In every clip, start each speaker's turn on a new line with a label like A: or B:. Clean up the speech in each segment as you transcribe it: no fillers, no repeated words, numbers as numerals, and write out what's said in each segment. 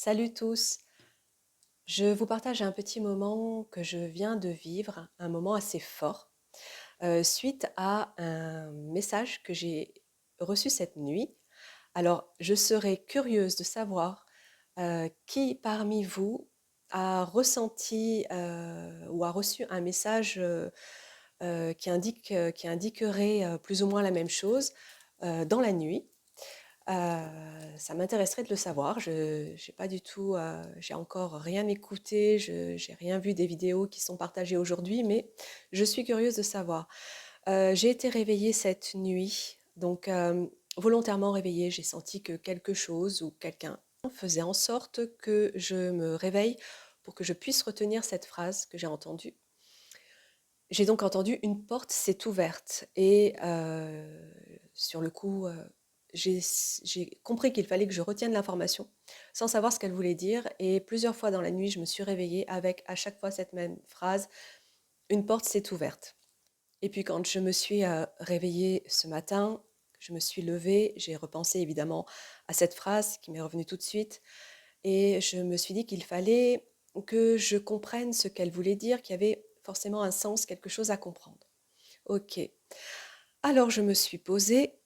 A: Salut tous, je vous partage un petit moment que je viens de vivre, un moment assez fort, suite à un message que j'ai reçu cette nuit. Alors, je serais curieuse de savoir qui parmi vous a ressenti ou a reçu un message qui indiquerait plus ou moins la même chose dans la nuit. Ça m'intéresserait de le savoir. J'ai pas du tout, j'ai encore rien écouté, j'ai rien vu des vidéos qui sont partagées aujourd'hui, mais je suis curieuse de savoir. J'ai été réveillée cette nuit, donc volontairement réveillée. J'ai senti que quelque chose ou quelqu'un faisait en sorte que je me réveille pour que je puisse retenir cette phrase que j'ai entendue. J'ai donc entendu une porte s'est ouverte et sur le coup, j'ai compris qu'il fallait que je retienne l'information sans savoir ce qu'elle voulait dire et plusieurs fois dans la nuit, je me suis réveillée avec à chaque fois cette même phrase: «Une porte s'est ouverte» et puis quand je me suis, réveillée ce matin, je me suis levée, j'ai repensé évidemment à cette phrase qui m'est revenue tout de suite et je me suis dit qu'il fallait que je comprenne ce qu'elle voulait dire, qu'il y avait forcément un sens, quelque chose à comprendre. OK. Alors je me suis posée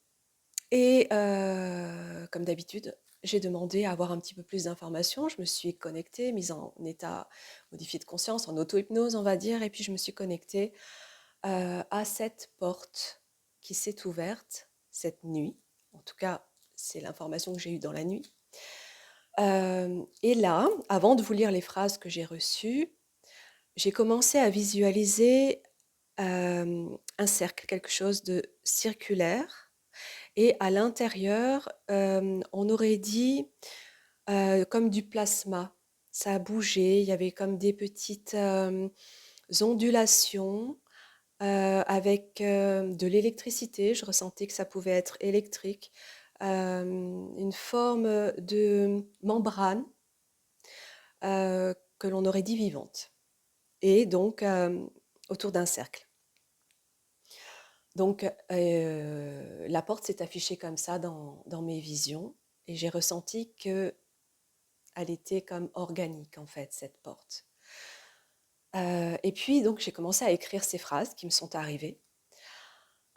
A: et comme d'habitude, j'ai demandé à avoir un petit peu plus d'informations. Je me suis connectée, mise en état modifié de conscience, en auto-hypnose, on va dire, et puis je me suis connectée à cette porte qui s'est ouverte cette nuit. En tout cas, c'est l'information que j'ai eue dans la nuit. Et là, avant de vous lire les phrases que j'ai reçues, j'ai commencé à visualiser un cercle, quelque chose de circulaire et à l'intérieur, on aurait dit, comme du plasma. Ça a bougé, il y avait comme des petites, ondulations, avec, de l'électricité. Je ressentais que ça pouvait être électrique, une forme, de membrane, que l'on aurait dit vivante et donc, autour d'un cercle. Donc, la porte s'est affichée comme ça dans mes visions et j'ai ressenti qu'elle était comme organique en fait, cette porte. Et puis donc j'ai commencé à écrire ces phrases qui me sont arrivées.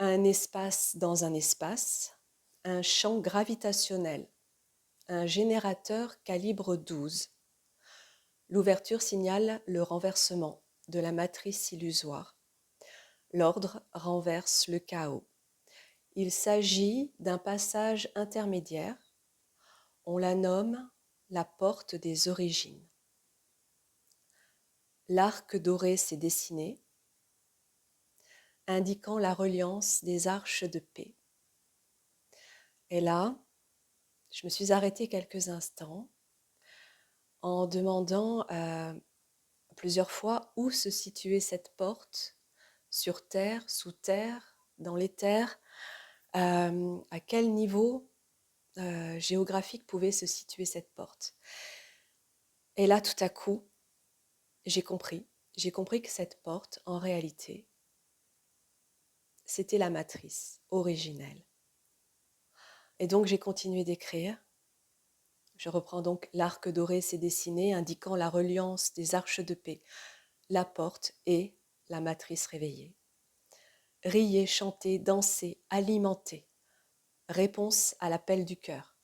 A: Un espace dans un espace, un champ gravitationnel, un générateur calibre 12. L'ouverture signale le renversement de la matrice illusoire. L'ordre renverse le chaos. Il s'agit d'un passage intermédiaire. On la nomme la porte des origines. L'arc doré s'est dessiné, indiquant la reliance des arches de paix. Et là, je me suis arrêtée quelques instants en demandant plusieurs fois où se situait cette porte, sur terre, sous terre, dans l'éther, à quel niveau géographique pouvait se situer cette porte. Et là, tout à coup, j'ai compris. J'ai compris que cette porte, en réalité, c'était la matrice originelle. Et donc, j'ai continué d'écrire. Je reprends donc l'arc doré s'est dessiné, indiquant la reliance des arches de paix, la porte et la matrice réveillée. Riez, chantez, dansez, alimentez. Réponse à l'appel du cœur.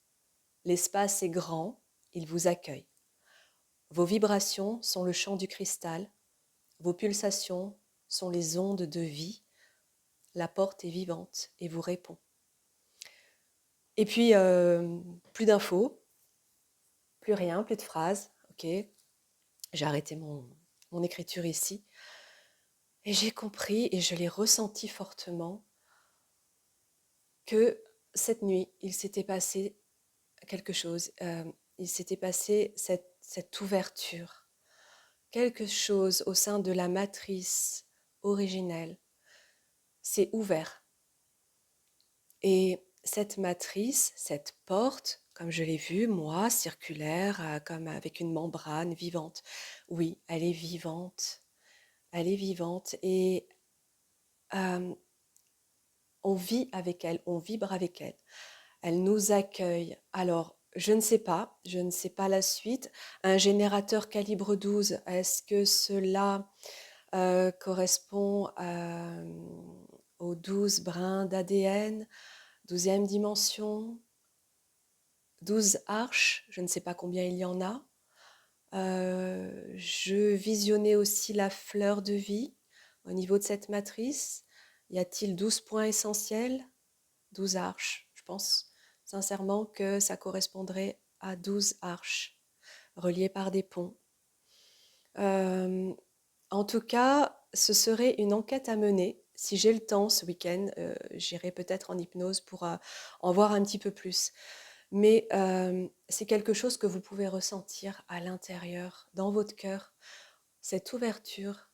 A: L'espace est grand, il vous accueille. Vos vibrations sont le chant du cristal, vos pulsations sont les ondes de vie. La porte est vivante et vous répond. Et puis, plus d'infos, plus rien, plus de phrases. Ok, j'ai arrêté mon écriture ici. Et j'ai compris et je l'ai ressenti fortement que cette nuit, il s'était passé quelque chose. Il s'était passé cette ouverture. Quelque chose au sein de la matrice originelle s'est ouvert. Et cette matrice, cette porte, comme je l'ai vue, moi, circulaire, comme avec une membrane vivante, oui, elle est vivante. Elle est vivante et euh, on vit avec elle, on vibre avec elle. Elle nous accueille. Alors, Je ne sais pas, je ne sais pas la suite. Un générateur calibre 12, est-ce que cela correspond aux 12 brins d'ADN, 12e dimension, 12 arches, je ne sais pas combien il y en a. Je visionnais aussi la fleur de vie au niveau de cette matrice. Y a-t-il 12 points essentiels? 12 arches. Je pense sincèrement que ça correspondrait à 12 arches reliées par des ponts. Euh, En tout cas, ce serait une enquête à mener. Si j'ai le temps ce week-end, j'irai peut-être en hypnose pour en voir un petit peu plus. Mais c'est quelque chose que vous pouvez ressentir à l'intérieur, dans votre cœur, cette ouverture,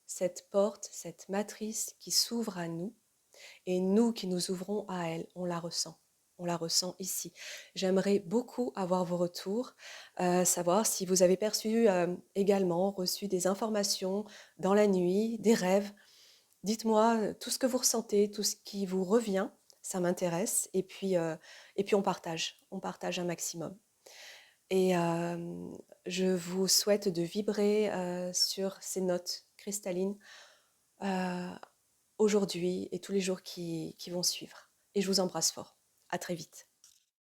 A: cette porte, cette matrice qui s'ouvre à nous et nous qui nous ouvrons à elle, on la ressent. On la ressent ici. J'aimerais beaucoup avoir vos retours, savoir si vous avez perçu également, reçu des informations dans la nuit, des rêves. Dites-moi tout ce que vous ressentez, tout ce qui vous revient, ça m'intéresse. Et puis on partage un maximum. Et je vous souhaite de vibrer sur ces notes cristallines euh, aujourd'hui et tous les jours qui vont suivre. Et je vous embrasse fort. À très vite.